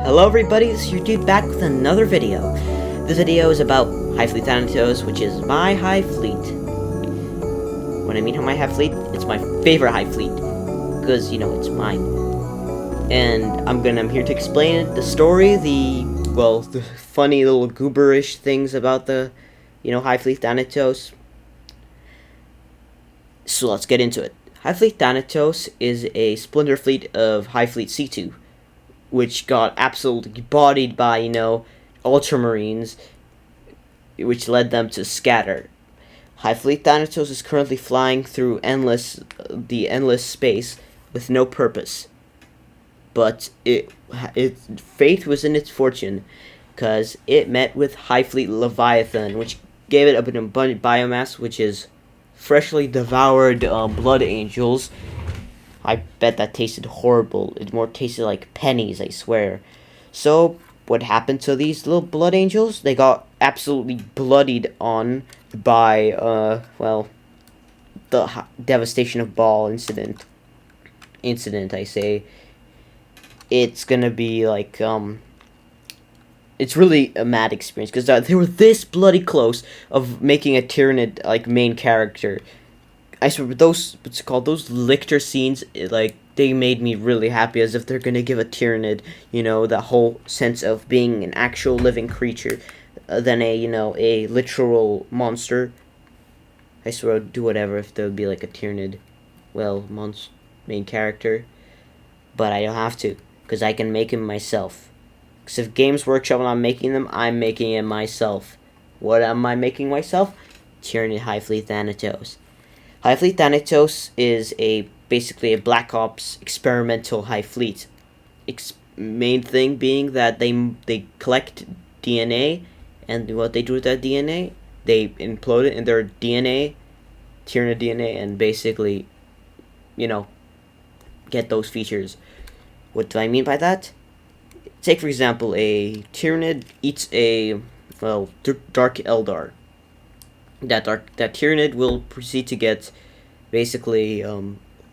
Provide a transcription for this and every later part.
Hello everybody, this is your dude back with another video. This video is about Hive Fleet Thanatos, which is my Hive Fleet. When I mean my Hive Fleet, it's my favorite Hive Fleet. Because, you know, it's mine. And I'm here to explain it, the story, the funny little gooberish things about the, Hive Fleet Thanatos. So let's get into it. Hive Fleet Thanatos is a splinter fleet of Hive Fleet C2. Which got absolutely bodied by, Ultramarines, which led them to scatter. Hive Fleet Thanatos is currently flying through the endless space with no purpose. But its fate was in its fortune, because it met with Hive Fleet Leviathan, which gave it an abundant biomass, which is freshly devoured blood angels. I bet that tasted horrible. It more tasted like pennies, I swear. So, what happened to these little blood angels? They got absolutely bloodied on by, the devastation of Ball incident. I say. It's gonna be like, it's really a mad experience, because they were this bloody close of making a Tyrannid, main character. I swear, those lictor scenes, they made me really happy, as if they're gonna give a Tyrannid, that whole sense of being an actual living creature, than a literal monster. I swear I'd do whatever if there would be, a Tyrannid, main character. But I don't have to, because I can make him myself. Because if Games Workshop not making them, I'm making it myself. What am I making myself? Tyrannid Hive Fleet Thanatos. Hive Fleet Thanatos is basically a Black Ops experimental Hive Fleet. Main thing being that they collect DNA, and what they do with that DNA, they implode it in their DNA, Tyrannid DNA, and basically, get those features. What do I mean by that? Take, for example, a Tyrannid eats a, Dark Eldar. That Tyrannid will proceed to get, basically,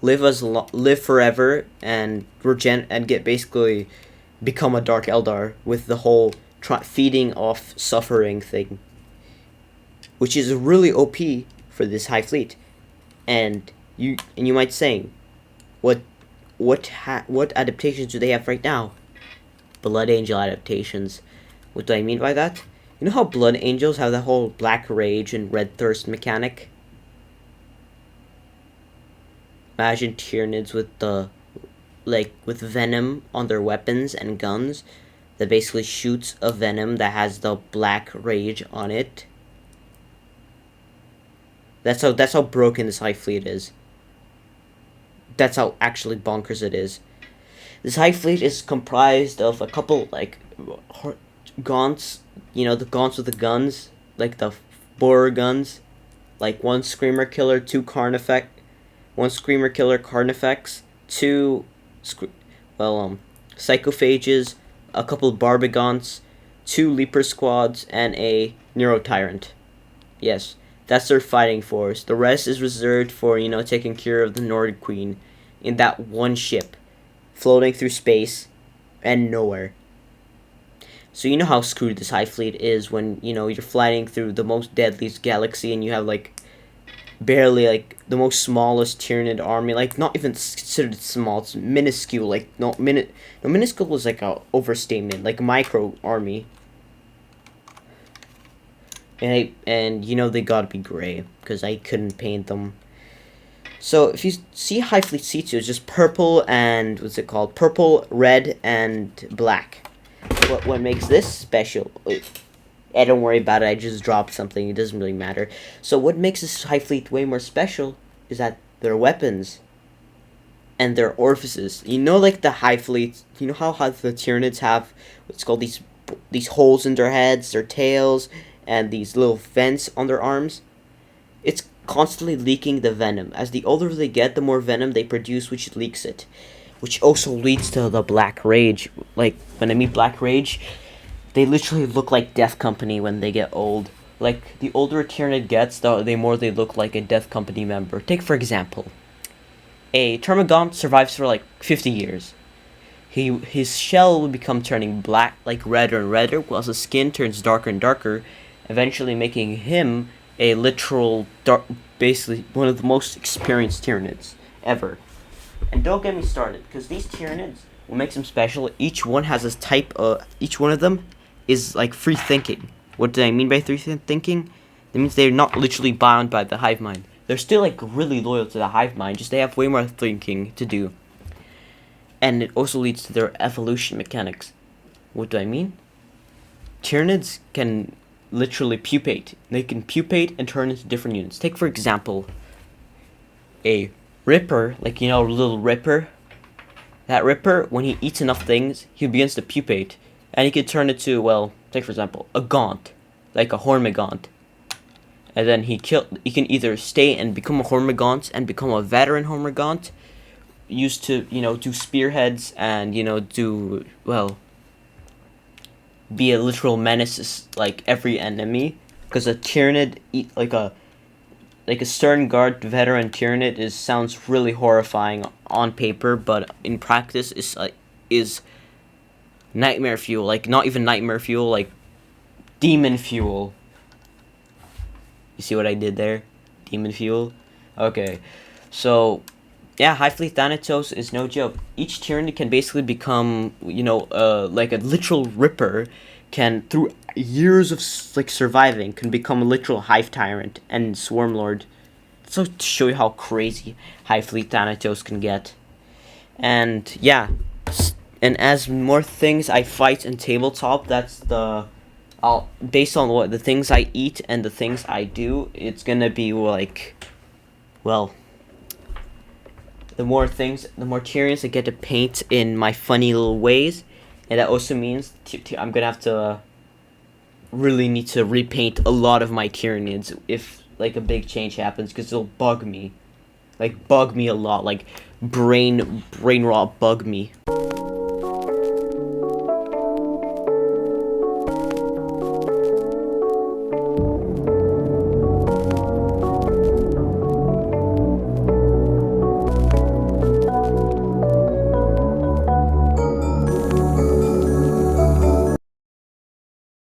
live forever and get basically become a Dark Eldar with the whole feeding off suffering thing, which is really OP for this Hive Fleet. And you might say, what adaptations do they have right now? Blood Angel adaptations. What do I mean by that? You know how Blood Angels have that whole Black Rage and Red Thirst mechanic? Imagine Tyrannids with with venom on their weapons and guns that basically shoots a venom that has the Black Rage on it. That's how broken this Hive Fleet is. That's how actually bonkers it is. This Hive Fleet is comprised of a couple, gaunts, the gaunts with the guns, the borer guns, one Screamer Killer, two Carnifex, one Screamer Killer Carnifex, two, Psychophages, a couple Barbigaunts, two Leaper Squads, and a Neuro Tyrant. Yes, that's their fighting force. The rest is reserved for, taking care of the Nord Queen in that one ship, floating through space and nowhere. So you know how screwed this Hive Fleet is when, you're flying through the most deadliest galaxy and you have, barely, the most smallest Tyrannid army. Not even considered small, it's minuscule. Minuscule is, a overstatement. Micro army. And they gotta be gray, because I couldn't paint them. So, if you see Hive Fleet C2, it's just purple and, purple, red, and black. What makes this special? Don't worry about it, I just dropped something, it doesn't really matter. So, what makes this Hive Fleet way more special is that their weapons and their orifices. The Hive Fleet, how the Tyrannids have what's called these holes in their heads, their tails, and these little vents on their arms? It's constantly leaking the venom. As the older they get, the more venom they produce, which leaks it. Which also leads to the Black Rage. When I mean Black Rage, they literally look like Death Company when they get old. The older a Tyrannid gets, the more they look like a Death Company member. Take, for example, a Termagant survives for 50 years. his shell will become turning black, like redder and redder, whilst his skin turns darker and darker, eventually making him a literal dark, basically one of the most experienced Tyranids ever. And don't get me started, because these Tyranids, what makes them special, each one has this type of, each one of them is like free thinking. What do I mean by free thinking? That means they're not literally bound by the hive mind. They're still like really loyal to the hive mind, just they have way more thinking to do. And it also leads to their evolution mechanics. What do I mean? Tyranids can literally pupate. They can pupate and turn into different units. Take for example, a Ripper, like a little Ripper. That Ripper, when he eats enough things, he begins to pupate. And he can turn it to, well, take for example, a Gaunt. Like a Hormigaunt. And then he can either stay and become a Hormigaunt and become a veteran Hormigaunt, used to, do spearheads and, do, well, be a literal menace like every enemy. Because a Tyranid, like a Stern Guard veteran Tyranid sounds really horrifying on paper, but in practice is nightmare fuel. Like, not even nightmare fuel, like demon fuel. You see what I did there? Demon fuel? Okay. So, yeah, Hive Fleet Thanatos is no joke. Each Tyranid can basically become, like a literal Ripper, can, through years of, surviving, can become a literal Hive Tyrant and Swarm Lord. So, to show you how crazy Hive Fleet Thanatos can get. And, yeah. And as more things I fight in tabletop, that's based on the things I eat and the things I do, it's gonna be like, well, the more Tyrians I get to paint in my funny little ways, and that also means I'm gonna have to really need to repaint a lot of my Tyranids if like a big change happens, because it'll bug me a lot, like brain rot bug me.